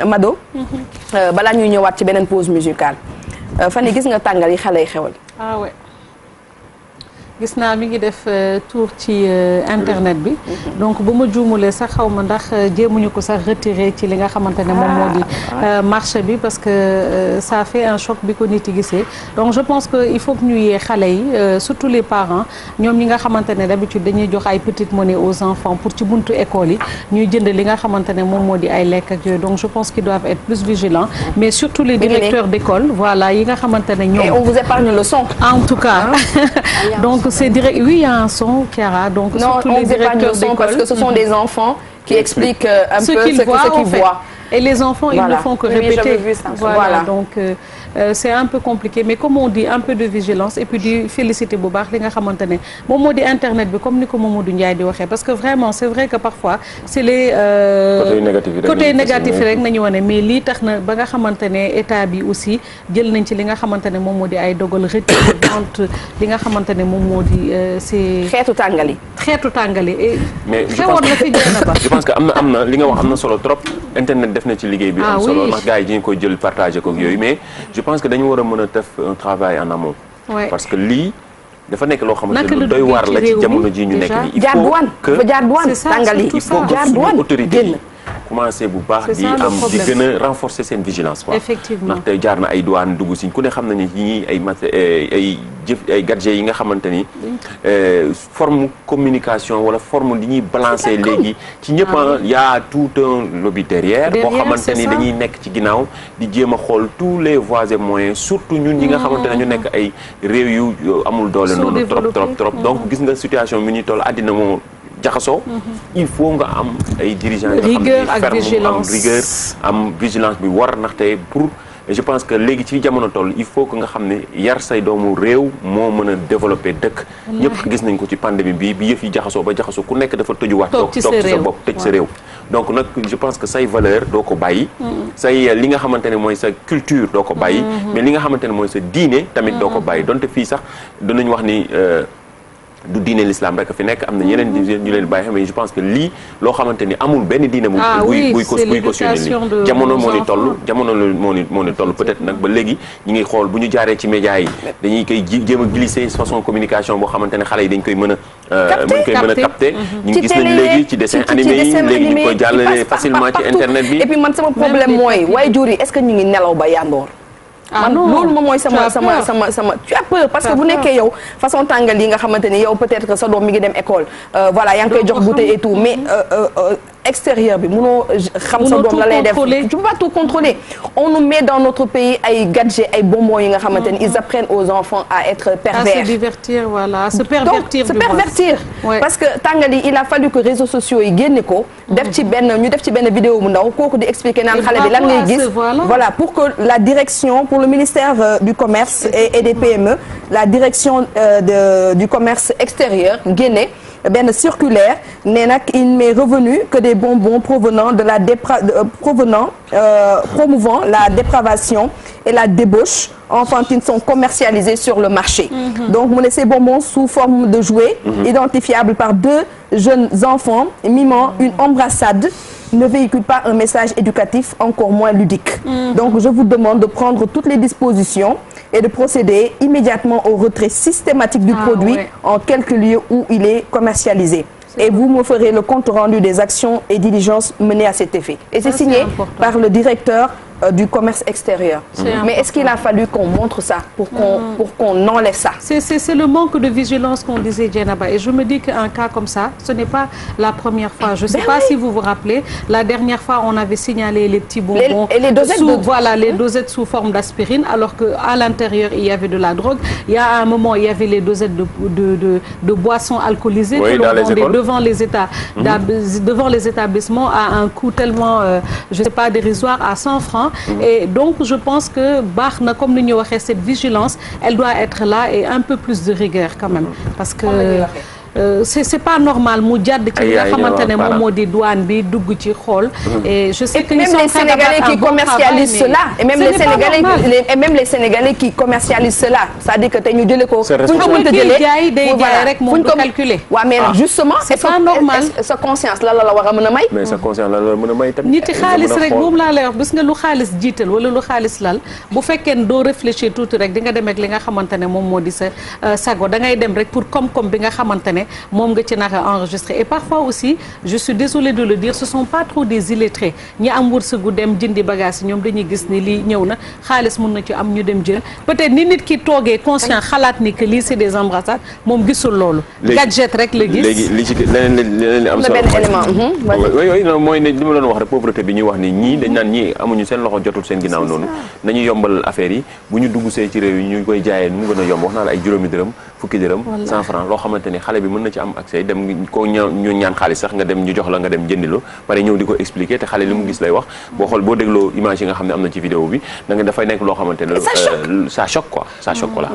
Mado. balaa ñuy ñëwaat ci beneen pause musicale fan yi gis nga tàngal yi xale yi xewal. ah ouais. gis naa mi ngi def tour ci internet bi donc bu ma juumulee sax xaw ma ndax jéemuñu ko sax retiré ci li nga xamante ne moom moo di marché bi parce que ça fait un choc bi ko nit yi gisee donc je pense que il faut que ñu yee xale yi surtout les parents ñoom ñi nga xamante ne d'habitude dañuy jox ay petite monnaie aux enfants pour ci buntu école yi ñuy jënd li nga xamante ne moom moo di ay lekk ak yooyu donc je pense qu'ils doivent être plus vigilants mais surtout les directeurs d'école voilà yi nga xamante ne ñoom. Et on vous épargne le son. En tout cas donc c'est direct. Oui, il y a un son, Chiara. Donc, non, surtout on les directeurs d'école. Parce que ce sont des enfants qui expliquent un peu ce qu'ils voient. Et les enfants, voilà. Ils ne font que répéter. Oui, j'avais vu ça. Voilà. Donc, c'est un peu compliqué. Mais comme on dit, un peu de vigilance. Et puis, de féliciter Bobar, les gens qui ont dit Internet, comme nous, comme Mamadou Ndiaye dit. Parce que vraiment, c'est vrai que parfois, c'est les côtés négatifs. Mais li taxna ba nga xamantene état bi aussi jël nañ ci li nga xamantene mom modi ay dogal retirer vente li nga xamantene mom modi c'est xétu tangali mais je pense que amna li nga wax amna solo trop internet def na ci liggéey bi am solo ndax gars yi dañ ko jël partager ko yooyu mais je pense que dañu war a mën a def un travail en amont parce que lii dafa nekk loo xamante ne lu doy waar la ci jamono ji ñu nekk nii il faut que jaar douane tàngali il faut que suñu autorité yi commencé bu baax di am di gën a renforcer seen vigilance quoi effectivement ndax tey jaar na ay douane dugg si ku ne xam nañu ñi ay gadgets yi nga xamante ni forme communication wala forme li ñuy balancer léegi ci ñëpp y a tout un lobby derrière boo xamante ni dañuy nekk ci ginnaaw di jéem a xool tous les voies et moyens surtout ñun ñi nga xamante ne ñu nekk ay réew yu amul doole noonu trop donc gis nga situation mi ñuy toll àddina moo jaxasoo il faut nga am ay dirigeants yoo xam ne ferme am rigueur am vigilance bi war ndaxte pour je pense que léegi ci jamono toll il faut que nga xam ne yar say doomu réew moo mën a développer dëkk ñëpp gis nañ ko ci pandémie bi yëf yi jaxasoo ba jaxasoo ku nekk dafa tëjuwaat toog ci sa bopp tëj sa réew donc nag je pense que say valeur doo ko bàyyi say li nga xamante ne mooy sa culture doo ko bàyyi mais li nga xamante ne mooy sa diine tamit doo ko bàyyi donte fii sax danañ wax ni du diine l'islam rek fi nekk am na yeneen ñu leen bàyyi xam mais je pense que lii loo xamante ni amul benn diine buy cautionné lii jamono moo ni toll peut-être nag ba léegi ñu ngi xool bu ñu jaaree ci médias yi dañuy koy jéem a glisser façon communication boo xamante ne xale yi dañ koy mën a capter ñu ngi gis nañ léegi ci dessin animé yi léegi ñu koy jàllale facilement ci internet bi et puis man sama problème mooy waajur yi est-ce que ñu ngi nelaw ba yandoor man loolu moom mooy sama tu as peur parce que bu nekkee yow façon tàngal yi nga xamante ni yow peut-être que sa doom mi ngi dem école voilà yaa ngi koy jox goûter et tout mais extérieur bi mënoo xam sa doom la lay def tu peux pas tout contrôler on nous met dans notre pays ay gadgets ay bonbons yi nga xamante ni ils apprennent aux enfants à être pervers à se divertir voilà à se pervertir parce que tàngal yi il a fallu que réseaux sociaux yi génne ko def ci benn vidéo bu ndaw kooku di expliquer naan xale bi lan ngay gis voilà pour que la direction pour le ministère du commerce et des PME la direction du commerce extérieur génne benn circulaire nee nag il m'est revenu que des bonbons promouvant la dépravation et la débauche enfantine sont commercialisés sur le marché. Donc mu ne ces bonbons sous forme de jouets identifiables par 2 jeunes enfants mimant une embrassade ne véhicule pas un message éducatif, encore moins ludique. Donc je vous demande de prendre toutes les dispositions et de procéder immédiatement au retrait systématique du produit en quelques lieux où il est commercialisé. Et vous me ferez le compte rendu des actions et diligences menées à cet effet. Et c'est signé par le directeur du commerce extérieur. Mais est-ce qu'il a fallu qu'on montre ça pour qu'on enlève ça? C'est le manque de vigilance qu'on disait, Dieynaba. Et je me dis qu'un cas comme ça, ce n'est pas la première fois. Je ne sais pas si vous vous rappelez, la dernière fois, on avait signalé les petits bonbons, les dosettes les dosettes sous forme d'aspirine, alors qu'à l'intérieur, il y avait de la drogue. Il y a un moment, il y avait les dosettes de boissons alcoolisées que l'on vendait devant les établissements à un coût tellement, je ne sais pas, dérisoire, à 100 francs. Et donc je pense que baax na comme ni ñu waxee cette vigilance elle doit être là et un peu plus de rigueur quand même parce que c'est pas normal mu jàdd ci li nga xamante ne moom moo di douane bi dugg ci xool. et je sais que même les Sénégalais qui commercialisent cela et même les Sénégalais qui commercialisent cela c'est-à-dire que tey ñu jëlee ko. fu ñu ko mënta jëlee day jaay rek moom du calculer. waaw mais justement c'est pas normal. sa conscience la war a mën a may. mais sa conscience la mën a may tamit. nit xaalis rek moom laa lay wax bis nga lu xaalis jiital wala lu xaalis lal bu fekkee ne doo réfléchir tuuti rek di nga dem ak li nga xamante ne moom moo di sa sago da ngay dem rek pour koom-koom bi nga xamante ne moom nga ci naka enregistré et parfois aussi je suis désolée de le dire ce sont pas trop des illettrés ñi am wërsëgu dem jëndi bagage yi ñoom dañuy gis ni lii ñëw na xaalis mun na ci am ñu dem jël peut-être ni nit ki toogee conscient xalaat ni que lii c'est des embrassades moom gisul loolu. gadget rek la gis léegi li ci leneen li am solo oui non mooy ne li ma doon wax rek pauvreté bi ñuy wax ni ñii dañ naan ñii amuñu seen loxo jotul seen ginnaaw noonu nañu yombal affaire yi bu ñu dugg see ci réew yi ñu koy jaayee nu mu gën a yomb wax naa la ay juróomi dërëm fukki dërëm 100 francs loo xamante ni xale bi mën na ci am accès dem ko ñu ñaan xaalis sax nga dem ñu jox la nga dem jëndilo pare ñëw di ko expliquer te xale li mu gis lay wax boo xool boo dégloo image yi nga xam ne am na ci vidéo bi da nga dafay nekk loo xamante ne ça choque quoi ça choque voilà.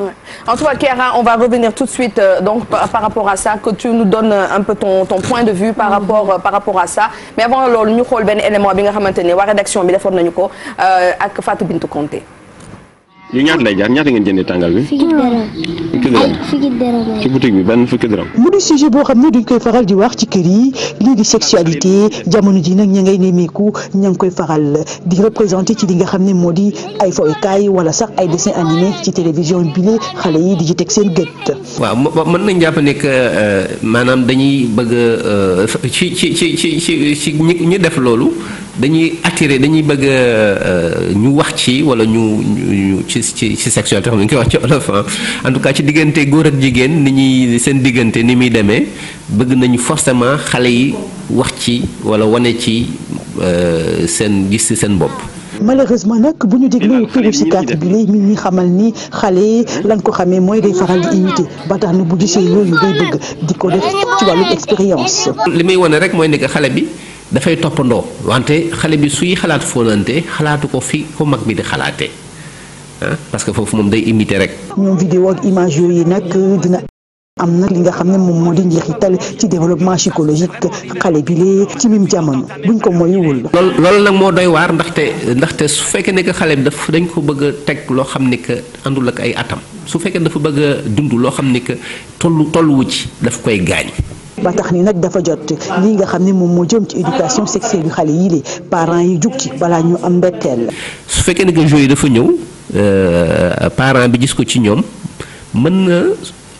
En tout cas Kéra on va revenir tout de suite donc par rapport à ça que tu nous donnes un peu ton point de vue par rapport à ça mais avant loolu ñu xool benn élément bi nga xamante ne waa rédaction bi defoon nañu ko ak Fatou Bintou Konté. yu ñaata lay jaar ñaata ngeen jëndee tàngal bi. fukki dërëm ci boutique bi benn fukki dërëm. mu di sujet boo xam ne duñ koy faral di wax ci kër yi lii di sexualité jamono ji nag ña ngay nemmeeku ña ngi koy faral di représenté ci li nga xam ne moo di ay foykaay wala sax ay dessin animé ci télévision bile xale yi di ci teg seen gët. waaw mën nañ jàpp ne que maanaam dañuy bëgg ci ñi def loolu dañuy attirer dañuy bëgg ñu wax ci wala ñu ci sexualité xam ne ñu koy wax ci olof en tout cas ci diggante góor ak jigéen ni ñuy seen diggante ni muy demee bëgg nañu forcément xale yi wax ci wala wane ci seen gis ci seen bopp. malheureusement nag bu ñu dégloo pédopsychiatre bi lay mi ñi xamal ni xale lañ ko xamee mooy day faral di imité ba tax na bu gisee yooyu day bëgg di ko def ci wàllu expérience. li muy wane rek mooy ni que xale bi dafay toppandoo wante xale bi suy xalaat fóonante xalaatu ko fi ko mag bi di xalaatee parce que foofu moom day imité rek. ñoom vidéo ak image yooyu nag dina am nag li nga xam ne moom moo di njeexital ci développement psychologique xale bi lee ci mim jamono buñ ko moyuwul. loolu nag moo doy waar ndaxte su fekkee ne que xale bi dañ ko bëgg a teg loo xam ne que àndul ak ay atam su fekkee dafa bëgg a dund loo xam ne que tolluwu ci daf koy gaañ. ba tax ni nag dafa jot lii nga xam ne moom moo jëm ci éducation sexuelle yu xale yi les parents yi jug ci balaa ñu am mbetteel. su fekkee ne que jeu yi dafa ñëw parent bi gis ko ci ñoom mën na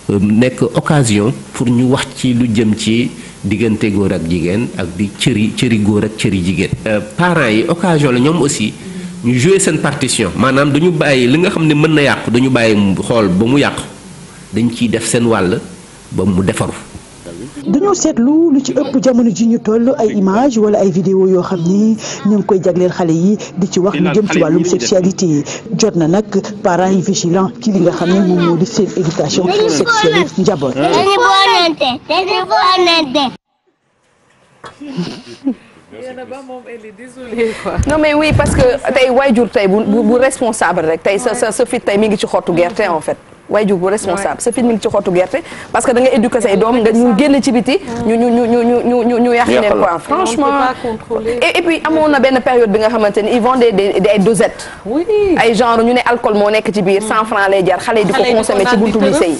nekk occasion pour ñu wax ci lu jëm ci diggante góor ak jigéen ak di cëri góor ak cëri jigéen. parents yi occasion la ñoom aussi ñu jouer seen partition maanaam dañu bàyyi li nga xam ne mën na yàqu dañu bàyyi xool ba mu yàqu dañ ciy def seen wàll ba mu defaru. dañoo seetlu lu ci ëpp jamono ji ñu toll ay image wala ay vidéo yoo xam ni ñu ngi koy jagleel xale yi di ci wax lu jëm ci wàllum sexualité jot na nag parents yi vigilant ci li nga xam ne moom moo di seen éducation sexuelle njaboot. non mais oui parce que tey waajur tey bu responsable rek tey sa fit tey mi ngi ci xottu gerte en fait. waajur bu responsable sa fit mi ngi ci xottu gerte parce que da nga éduquer say doom nga ñu génn ci biti ñu yàq leen quoi franchement et puis amoon na benn période bi nga xamante ni ils vendaient des dosettes ay genre ñu ne alcool moo nekk ci biir 100 francs lay jar xale yi di ko consommer ci buntu lycée yi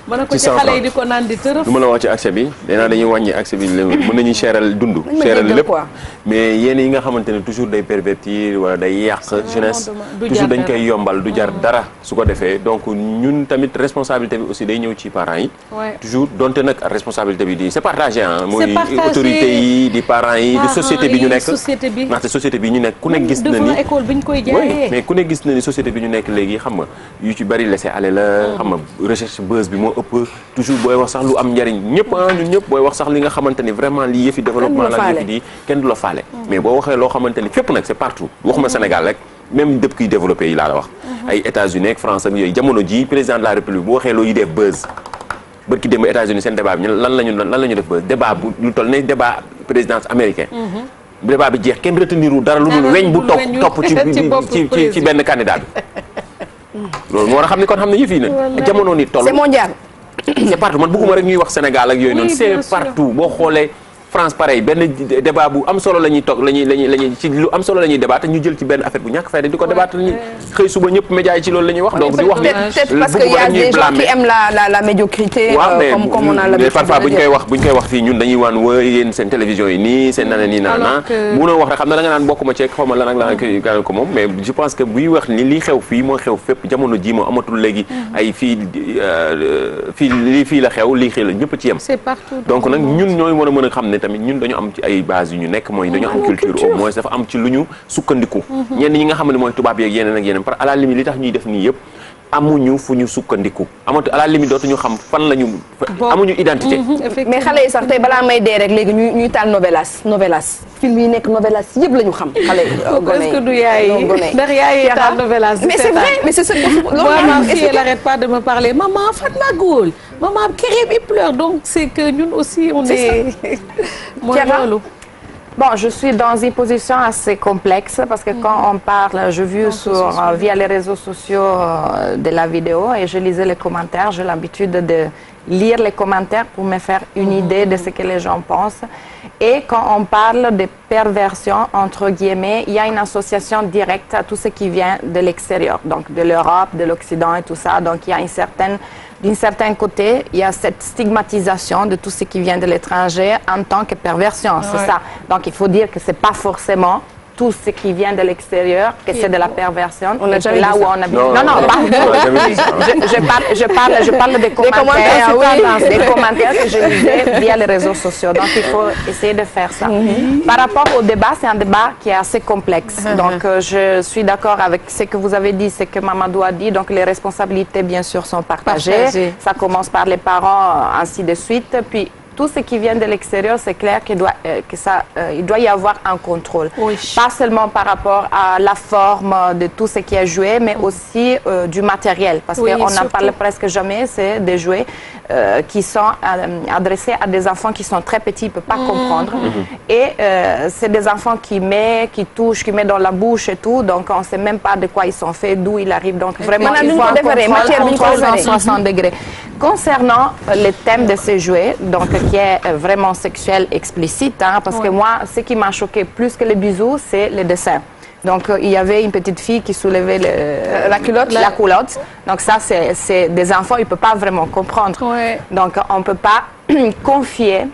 mën na ko ci xale yi di ko naan di tërëf. du ma la wax ci accès bi danaa dañuy wàññi accès bi mën nañu seeral dund. seeral lépp mais yéen yi nga xamante ne toujours day pervertir wala day yàq jeunesse. toujours dañ koy yombal du jar dara su ko defee donc ñun tamit responsabilité bi aussi day ñëw ci parents yi. toujours donte nag responsabilité bi di c'est partagé ah. mooy autorités yi di parents yi di société bi ñu nekk. ndaxte société bi ñu nekk ku ne gis na ni école bi ñu koy jaayee. mais ku ne gis na ni société bi ñu nekk léegi xam nga yu ci bari laisser aller la xam nga recherche buzz bi moo ëpp toujours booy wax sax lu am njariñ ñëpp ñun ñëpp booy wax sax li nga xamante ni vraiment li yëfi développement la yëfi di kenn du la faale mais boo waxee loo xamante ni fépp nag c'est partout waxuma Sénégal rek même dëkk yi développé yi laa la wax ay États-Unis ak France ak yooyu jamono ji président de la République bu waxee loo yu def buzz bërki démb États-Unis seen débat bi lan lañu def buzz débat bu lu toll ne débat présidence américain débat bi jeex kenn retenirul dara lu dul weñ bu topp ci benn candidat bi loolu moo war a xam ni kon xam ne yëf yi nag jamono ni toll c'est mondial c'est partout man bëgguma rek ñuy wax Sénégal ak yooyu noonu c'est partout boo xoolee France pareil benn débat bu am solo la ñuy toog la ñuy ci lu am solo la ñuy débat ñu jël ci benn affaire bu ñàkk fayda di ko débat ñu xëy suba ñëpp médias yi ci loolu la ñuy wax donc di wax peut-être parce que y a des gens qui aiment la médiocrité comme on a l'habitude parfois bu ñu koy wax fii ñun dañuy waan wa yéen seen télévision yi nii seen nana nii nana mënoo wax rek xam na da nga naan bokkuma ceeg xaw ma lan ak lan ko moom mais je pense que buy wax ni lii xew fii moo xew fépp jamono ji moo amatul léegi ay fii la xew lii xew la ñëpp ci yem donc nag ñun ñooy war a mën a xam ne tamit ñun dañu am ci ay base yu ñu nekk mooy dañu am culture au moins dafa am ci lu ñu sukkandiku ñenn ñi nga xam ne mooy tubaab yeeg yeneen ak yeneen par à la limite li tax ñuy def nii yëpp amuñu fu ñu sukkandiku amatu à la limite dootuñu xam fan lañu amuñu identité mais xale yi sax tey balaa may dee rek léegi ñuy taal novelas film yi nekk novelas yëpp la ñu xam xale yi est-ce que du yaay yi ndax yaay yi taal novelas mais c'est vrai mais c'est ça ma fille elle arrête pas de me parler maman Fatma Goul maman Kérim il pleure donc c'est que ñun aussi on est mooy loolu. Bon, je suis dans une position assez complexe parce que quand on parle, je vis via les réseaux sociaux de la vidéo et je lisais les commentaires. J'ai l'habitude de lire les commentaires pour me faire une idée de ce que les gens pensent. Et quand on parle de perversion, entre guillemets, il y a une association directe à tout ce qui vient de l'extérieur, donc de l'Europe, de l'Occident et tout ça. Donc il y a d'un certain côté, il y a cette stigmatisation de tout ce qui vient de l'étranger en tant que perversion, c'est ça. Donc il faut dire que c'est pas forcément tout ce qui vient de l'extérieur, que c'est de la perversion. On a jamais là où on habite. Non, je parle des commentaires, des commentaires que je lisais via les réseaux sociaux. Donc il faut essayer de faire ça. Par rapport au débat, c'est un débat qui est assez complexe. Donc je suis d'accord avec ce que vous avez dit, ce que Mamadou a dit. Donc les responsabilités, bien sûr, sont partagées. Ça commence par les parents, ainsi de suite. Puis tout ce qui vient de l'extérieur, c'est clair qu'il doit y avoir un contrôle. Oui. Pas seulement par rapport à la forme de tout ce qui est joué, mais aussi du matériel. Parce qu'on n'en parle presque jamais, c'est des jouets qui sont adressés à des enfants qui sont très petits, ils ne peuvent pas comprendre. Et c'est des enfants qui touchent, qui mettent dans la bouche et tout, donc on ne sait même pas de quoi ils sont faits, d'où ils arrivent. Donc vraiment, il faut un contrôle dans 60 degrés. Concernant le thème de ces jouets, donc qui est vraiment sexuel explicite, hein, parce que moi, ce qui m'a choqué plus que les bisous, c'est le dessin. Donc il y avait une petite fille qui soulevait la culotte. Donc ça, c'est des enfants, ils ne peuvent pas vraiment comprendre. Ouais. Donc on ne peut pas confier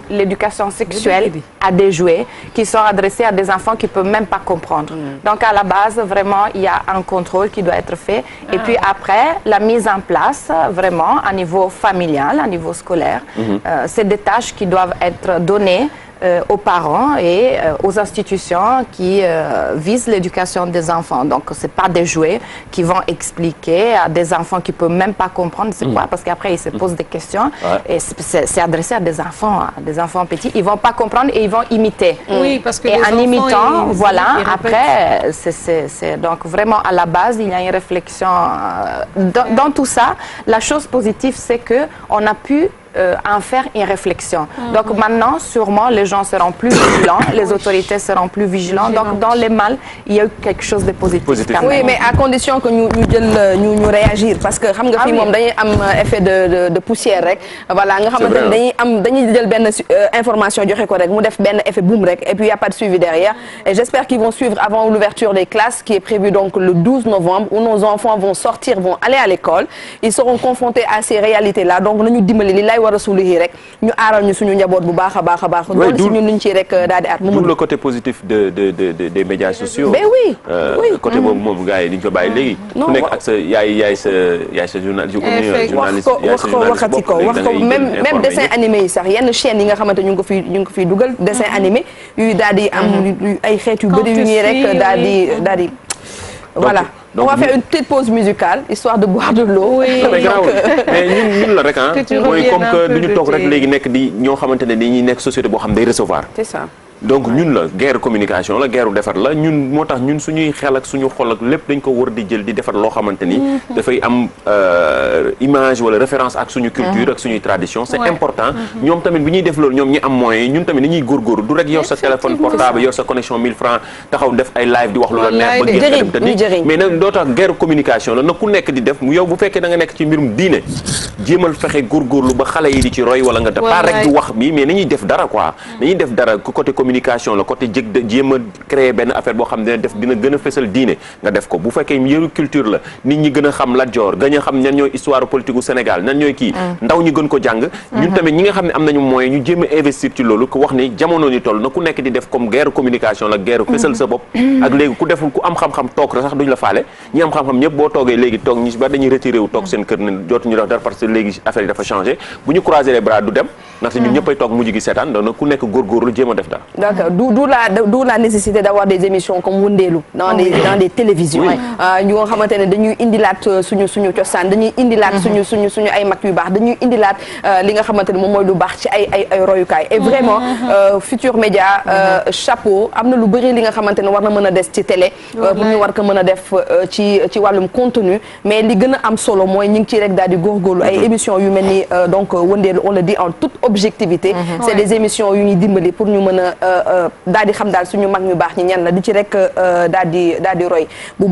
l'éducation sexuelle à des jouets qui sont adressés à des enfants qui ne peuvent même pas comprendre. Donc à la base, vraiment, il y a un contrôle qui doit être fait. Et puis après, la mise en place, vraiment, à niveau familial, à niveau scolaire, c'est des tâches qui doivent être données aux parents et aux institutions qui visent l'éducation des enfants. Donc, ce n'est pas des jouets qui vont expliquer à des enfants qui ne peuvent même pas comprendre c'est quoi, parce qu'après, ils se posent des questions. Et c'est adressé à des enfants petits. Ils ne vont pas comprendre et ils vont imiter. Oui, parce que et en imitant, voilà, après, c'est donc vraiment à la base, il y a une réflexion. Dans tout ça, la chose positive, c'est qu'on a pu en faire une réflexion. Donc maintenant, sûrement, les gens seront plus vigilants, les autorités seront plus vigilants. Donc dans les mal, il y a eu quelque chose de positif. Oui, mais à condition que nous réagir, parce que xam nga fi moom dañuy am effet de poussière rek. Voilà, nga xamante ne dañuy jël benn information joxe ko rek mu def benn effet boom rek et puis il y a pas de suivi derrière. Et j'espère qu'ils vont suivre avant l'ouverture des classes qui est prévue donc le 12 novembre où nos enfants vont sortir, vont aller à l'école. Ils seront confrontés à ces réalités-là. Donc nañu dimbali li lay war a suuli rek ñu aaral ñu suñu njaboot bu baax a baax a baax. loolu si ñun luñ ci rek daal di at. D'où le côté positif des médias sociaux. Mais oui. Côté boobu moom gars yi dañu ko bàyyi léegi. ku nekk ak sa yaay sa journaliste. wax ko même dessin animé yi sax yenn chaîne yi nga xamante ñu ngi ko fiy dugal dessin animé yu daal di am ay xeet yu bëri yu ñuy rek daal di voilà. On va faire une petite pause musicale histoire de boire de l'eau. Oui. Mais ñun la rek ah. mooy comme que duñu toog rek léegi nekk di ñoo xamante ne dañuy nekk société boo xam day recevoir. C'est ça. donc ñun la guerre communication la guerre defar la ñun moo tax ñun suñuy xel ak suñu xol ak lépp dañ ko war di jël di defar loo xamante ni dafay am image wala référence ak suñu culture ak suñuy tradition c'est important ñoom tamit bi ñuy def loolu ñoom ñi am moyens ñun tamit dañuy góorgóorlu du rek yor sa téléphone portable yor sa connexion 1000 francs taxaw def ay live di wax lu la neex ba génn dem tëddi mais nag doo tax guerre communication la na ku nekk di def yow bu fekkee da nga nekk ci mbirum diine jéemal fexe góorgóorlu ba xale yi di ci roy wala nga def pas rek di wax bi mais nañuy def dara quoi nañuy def dara côté communication la côté jéem a créer benn affaire boo xam ne dina gën a fësal diine nga def ko bu fekkee yëru culture la nit ñi gën a xam Lat Joor gën a xam ñan ñooy histoire politique u Sénégal ñan ñooy kii ndaw ñi gën ko jàng ñun tamit ñi nga xam ne am nañu moyen ñu jéem a investir ci loolu ko wax ni jamono ni toll na ku nekk di def comme guerre communication la guerre fësal sa bopp ak léegi ku deful ku am xam-xam toog sax duñ la faale ñi am xam-xam ñëpp boo toogee léegi toog ñi ba dañuy retiré wu toog seen kër ne dootuñu def dara parce que léegi affaire yi dafa changé bu ñu croiser les bras du dem ndaxte ñun ñëppay toog mujj gi seetaan donc ku nekk góorgóorlu jéem a def dara. D'accord d'où la nécessité d'avoir des émissions comme Wundeelu dans des télévisions. ñu nga xamante ne dañuy indilaat suñu cosaan dañuy indilaat suñu ay mag yu baax dañuy indilaat li nga xamante ne moom mooy lu baax ci ay royukaay. Et vraiment Futurs Médias chapeau am na lu bëri li nga xamante ne war na mën a des ci télé. pour ñu war ko mën a def ci wàllum contenu mais li gën a am solo mooy ñu ngi ci rek daal di góorgóorlu ay émissions yu mel ni donc Wundeelu on le dit en toute objectivité. C'est des émissions yu ñuy dimbali pour ñu mën a daal di xam daal suñu mag ñu baax ñi ñan la di ci rek daal di roy bu